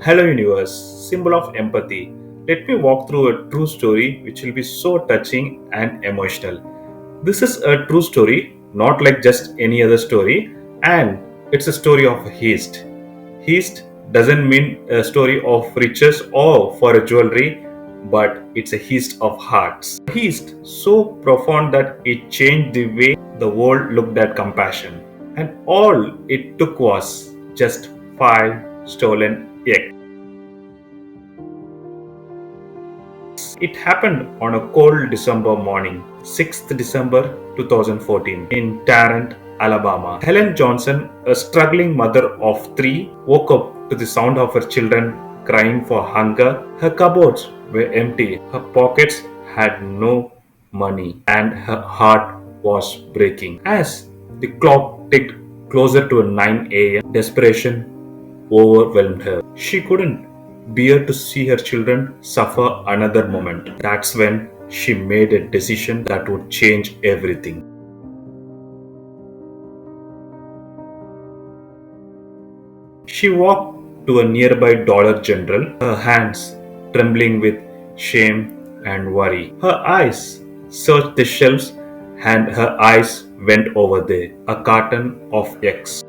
Hello, universe, symbol of empathy. Let me walk through a true story which will be so touching and emotional. This is a true story, not like just any other story, and it's a story of a heist. Heist doesn't mean a story of riches or for a jewelry, but it's a heist of hearts. A heist so profound that it changed the way the world looked at compassion. And all it took was just five stolen eggs. It happened on a cold December morning, 6th December 2014, in Tarrant, Alabama. Helen Johnson, a struggling mother of three, woke up to the sound of her children crying for hunger. Her cupboards were empty, her pockets had no money, and her heart was breaking. As the clock ticked closer to 9 a.m., desperation overwhelmed her. She couldn't bear to see her children suffer another moment. That's when she made a decision that would change everything. She walked to a nearby Dollar General, her hands trembling with shame and worry. Her eyes searched the shelves and her eyes went over there. A carton of eggs.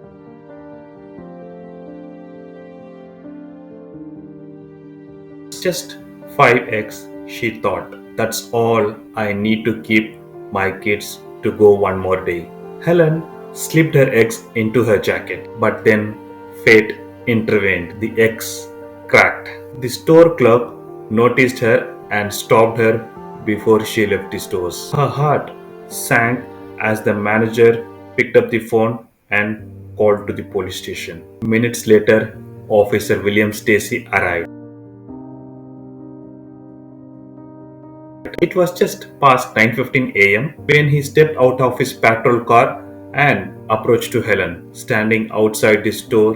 Just 5 eggs, she thought. That's all I need to keep my kids to go one more day. Helen slipped her eggs into her jacket, but then fate intervened. The eggs cracked. The store clerk noticed her and stopped her before she left the stores. Her heart sank as the manager picked up the phone and called to the police station. Minutes later, Officer William Stacy arrived. It was just past 9:15 a.m. when he stepped out of his patrol car and approached to Helen, standing outside the store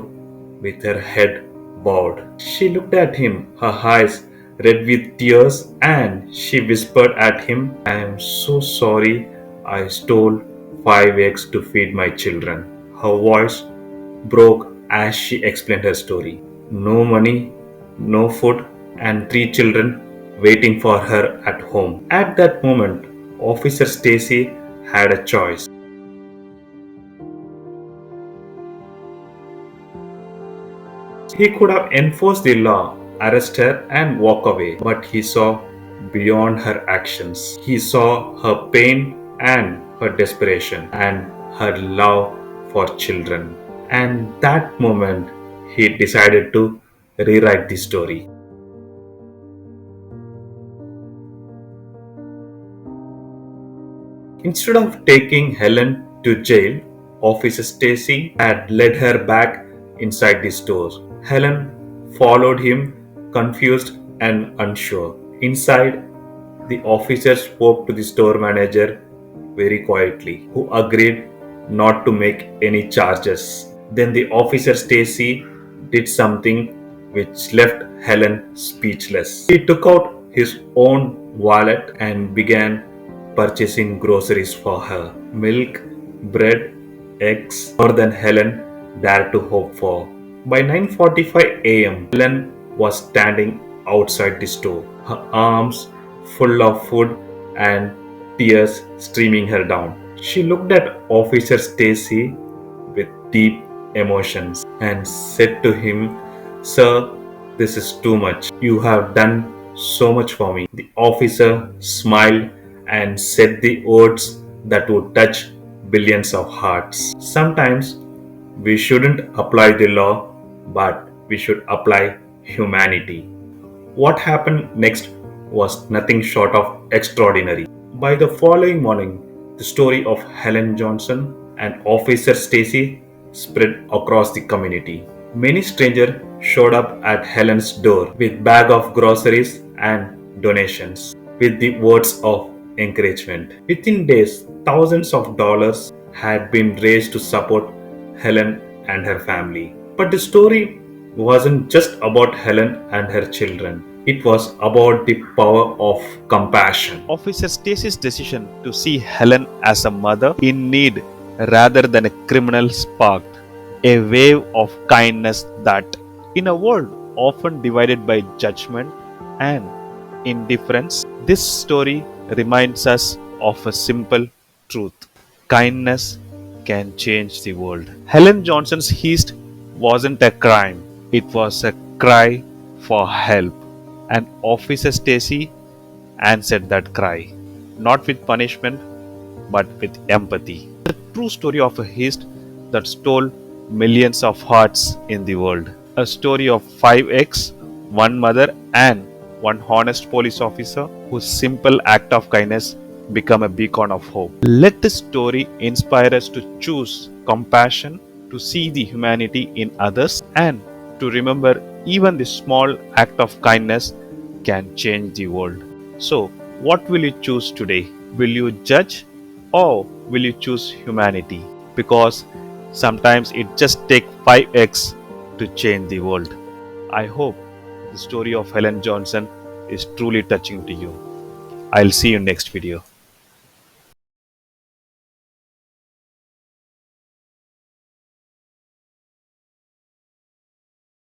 with her head bowed. She looked at him, her eyes red with tears, and she whispered at him, "I am so sorry I stole 5 eggs to feed my children." Her voice broke as she explained her story. No money, no food, and three children waiting for her at home. At that moment, Officer Stacy had a choice. He could have enforced the law, arrest her, and walk away, but he saw beyond her actions. He saw her pain and her desperation and her love for children. And that moment, he decided to rewrite the story. Instead of taking Helen to jail, Officer Stacy had led her back inside the store. Helen followed him, confused and unsure. Inside, the officer spoke to the store manager very quietly, who agreed not to make any charges. Then the officer Stacy did something which left Helen speechless. He took out his own wallet and began purchasing groceries for her. Milk, bread, eggs, more than Helen dared to hope for. By 9:45 a.m., Helen was standing outside the store, her arms full of food and tears streaming her down. She looked at Officer Stacy with deep emotions and said to him, "Sir, this is too much. You have done so much for me." The officer smiled and said the words that would touch billions of hearts. Sometimes we shouldn't apply the law, but we should apply humanity. What happened next was nothing short of extraordinary. By the following morning, the story of Helen Johnson and Officer Stacy spread across the community. Many strangers showed up at Helen's door with bag of groceries and donations, with the words of encouragement. Within days, thousands of dollars had been raised to support Helen and her family. But the story wasn't just about Helen and her children. It was about the power of compassion. Officer Stacy's decision to see Helen as a mother in need rather than a criminal sparked a wave of kindness that, in a world often divided by judgment and indifference. This story reminds us of a simple truth: kindness can change the world. Helen Johnson's Heist wasn't a crime, it was a cry for help. And Officer Stacy answered that cry, not with punishment, but with empathy. The true story of a heist that stole millions of hearts in the world. A story of 5x, one mother, and one honest police officer whose simple act of kindness become a beacon of hope. Let this story inspire us to choose compassion, to see the humanity in others, and to remember even the small act of kindness can change the world. So, what will you choose today? Will you judge or will you choose humanity? Because sometimes it just takes 5x to change the world. I hope the story of Helen Johnson is truly touching to you. I'll see you next video.